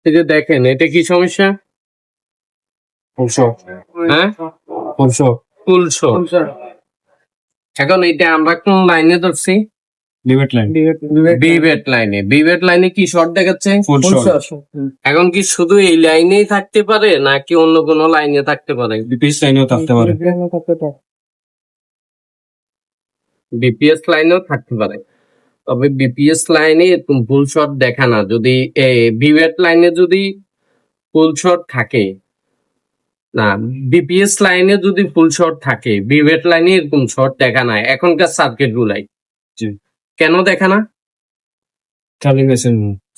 এই যে দেখেন এটা কি সমস্যা? হ্যাঁ, ফুলশো। এখন এটা আমরা কোন লাইনে ধরছি? বিভেট লাইনে কি শর্ট দেখাচ্ছে? এখন কি শুধু এই লাইনেই থাকতে পারে নাকি অন্য কোনো লাইনে থাকতে পারে? বিপিএস লাইনেও থাকতে পারে। বিপিএস লাইনেও থাকতে পারে, তবে বিপিএস লাইনে এরকম ফুল শর্ট দেখা না। যদি বিভেট লাইনে যদি ফুল শর্ট থাকে না, বিপিএস লাইনে যদি ফুল শর্ট থাকে, বিভেট লাইনে এরকম শর্ট দেখা না এখনকার সার্কিট গুলাই। জি। কেন দেখা না?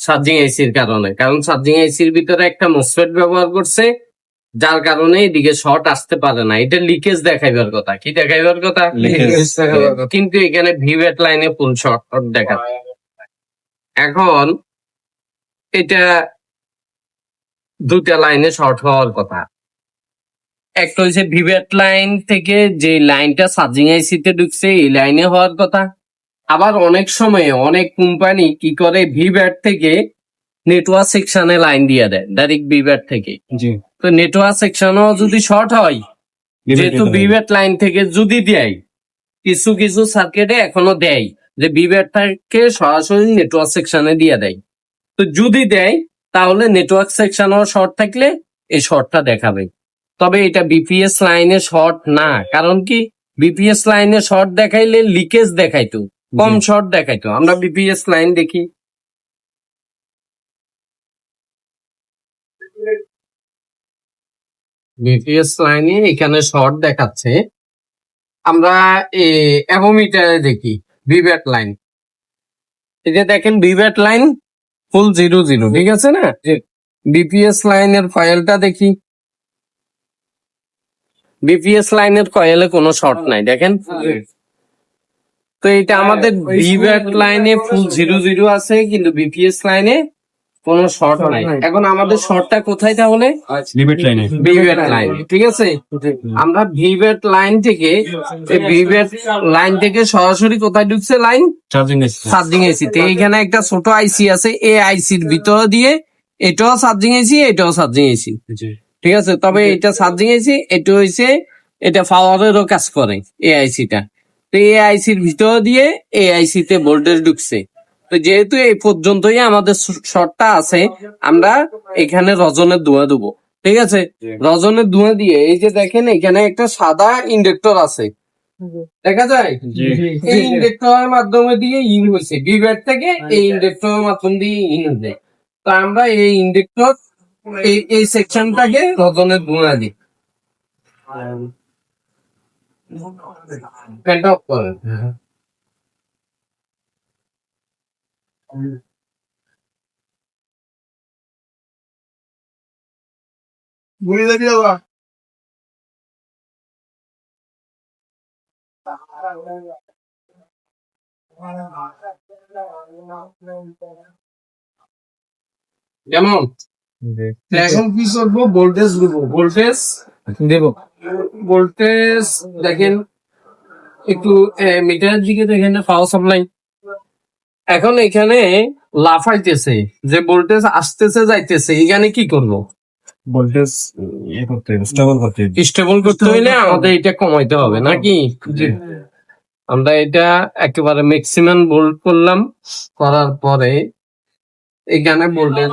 চার্জিং এসির কারণে। কারণ চার্জিং এসির ভিতরে একটা মসফেট ব্যবহার করছে, যার কারণে এদিকে শর্ট আসতে পারে না। এটা লিকেজ দেখাইবার কথা। কি দেখাইবার কথা? কিন্তু এখানে ভিভেট লাইনে ফুল শর্ট দেখা। এখন এটা দুটা লাইনে শর্ট হওয়ার কথা। একটা হচ্ছে ভিভেট লাইন থেকে যে লাইনটা চার্জিং আইসিতে ঢুকছে এই লাইনে হওয়ার কথা। আবার অনেক সময় অনেক কোম্পানি কি করে ভিভ্যাট থেকে নেটওয়ার্ক সেকশনে লাইন দিয়ে দেয় ডাইরেক্ট ভিভ্যাট থেকে। জি। তো নেটওয়ার্ক সেকশনও যদি শর্ট হয়, যেহেতু ভিভ্যাট লাইন থেকে যদি দেয়, কিছু কিছু সার্কিটে এখনো দেয় যে ভিভ্যাট থেকে সরাসরি নেটওয়ার্ক সেকশনে দিয়ে দেয়। তো যদি দেয় তাহলে নেটওয়ার্ক সেকশনও শর্ট থাকলে এই শর্টটা দেখাবে। তবে এটা বিপিএস লাইনে শর্ট না। কারণ কি? বিপিএস লাইনে শর্ট দেখাইলে লিকেজ দেখাইতো, কম শর্ট দেখাইতো। আমরা বিপিএস লাইন দেখি। বিপিএস লাইনে এখানে শর্ট দেখাচ্ছে। আমরা অ্যাভোমিটারে দেখি ভিভ্যাট লাইন। এই যে দেখেন ভিভ্যাট লাইন ফুল 0 ঠিক আছে না? বিপিএস লাইনের কয়েলটা দেখি। বিপিএস লাইনের কয়েলে কোনো শর্ট নাই, দেখেন। তো এটা আমাদের ভিভ্যাট লাইনে ফুল 0 আছে, কিন্তু বিপিএস লাইনে কোনো শর্ট নাই। এখন আমাদের শর্টটা কোথায় তাহলে? ভিভ্যাট লাইন, ঠিক আছে। আমরা ভিভ্যাট লাইন থেকে লাইন থেকে সরাসরি কোথায় ঢুকছে লাইন? Charging AC. তো এইখানে একটা ছোট আইসি আছে, এই আইসির ভিতর দিয়ে এটাও চার্জিং এসি, এটাও চার্জিং এসি, ঠিক আছে। তবে এটা চার্জিং এসি, এটা হইছে এটা পাওয়ারেরও কাজ করে এই আইসিটা। তো এই আইসির ভিতর দিয়ে এই আইসিতে ভোল্টেজ ঢুকছে। তো যেহেতু এই পর্যন্তই আমাদের শর্টটা আছে, আমরা এখানে রজনের ধোঁয়া দেবো, ঠিক আছে। রজনের ধোঁয়া দিয়ে এই যে দেখেন এখানে একটা সাদা ইন্ডাক্টর আছে, দেখা যায়। এই ইন্ডাক্টরের মাধ্যমে দিয়ে ইন হয়েছে ভিভ্যাট থেকে, এই ইন্ডাক্টরের মাধ্যমে দিয়ে ইন হয়েছে। তো আমরা এই ইন্ডাক্টর এই সেকশনটাকে রজনের ধোঁয়া দিই। ফ্যানটা অফ করেন। কেমন? এখন কি করবো? ভোল্টেজ দেবো। ভোল্টেজ দেখেন একটু মিটারের দিকে দেখেন, পাওয়ার সাপ্লাই। এখন এখানে লাফাইতেছে যে ভোল্টেজ আসতেছে যাইতেছে, এখানে কি করবো? ভোল্টেজ স্টেবল করতে হইলে আমাদের এটা কমাইতে হবে নাকি? আমরা এটা একেবারে ম্যাক্সিমাম ভোল্ট করলাম, করার পরে এখানে ভোল্টেজ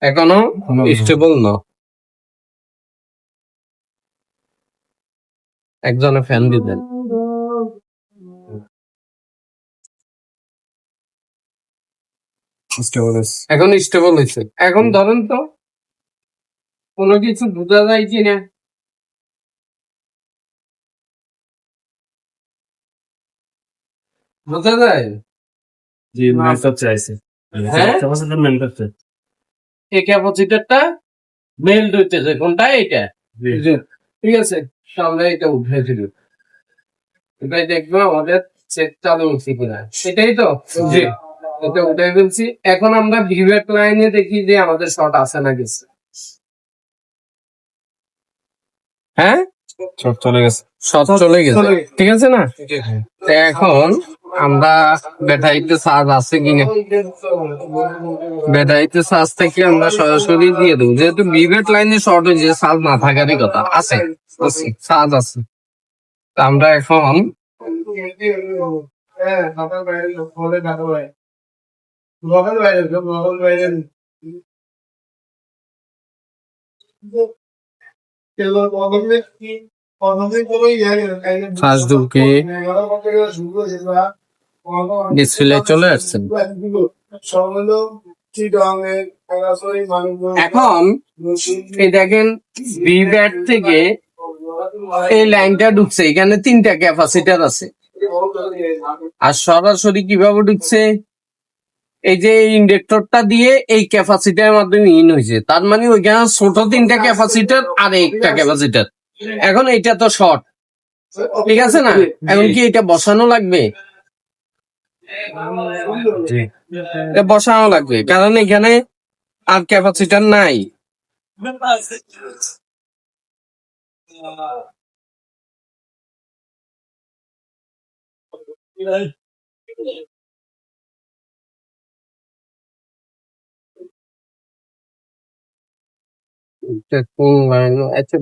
এখনো স্টেবল না। একজনে ফ্যান দিতেন। এখন স্টেবল হয়েছে। এখন ধরেন তো কোনো কিছু বোঝা যায় কি না? বোঝা যায়? এই ক্যাপাসিটরটা মেল্ট হইতেছে। কোনটা? এটা, ঠিক আছে। আমরা এটা উঠে দিল, এটাই দেখবো আমাদের চেক চালু হচ্ছে কিনা। সেটাই তো, এটা উঠে ফেলছি। এখন আমরা ভিভ্যাট লাইনে দেখি যে আমাদের শর্ট আছে না কিছু। হ্যাঁ, শর্ট চলে গেছে, শর্ট চলে গেছে, ঠিক আছে না? এখন আমরা ব্যাটারিতে চার্জ আছে কিনা, ব্যাটারিতে চার্জ থেকে আমরা সরাসরি দিয়ে দেবো, যেহেতু বিভেট লাইনে শর্ট হয়েছে, চার্জ না থাকারই কথা। আছে, চার্জ আছে। তা আমরা এখন ফার্স্ট ঢুকে ডিসপ্লে চলে আসছে। এখন এই দেখেন ভিভ্যাট থেকে এই লাইনটা ঢুকছে, এখানে 3টা ক্যাপাসিটার আছে। আর সরাসরি কিভাবে ঢুকছে, এই যে ইন্ডাক্টরটা দিয়ে এই ক্যাপাসিটারের মাধ্যমে ইন হয়েছে। তার মানে ওইখানে ছোট 3টা ক্যাপাসিটার আর একটা ক্যাপাসিটার। এখন এটা তো শর্ট, ঠিক আছে না? এখন কি এটা বসানো লাগবে? এটা বসানো লাগবে, কারণ এখানে আর ক্যাপাসিটার নাই। এটা কোন লাইন? আচ্ছা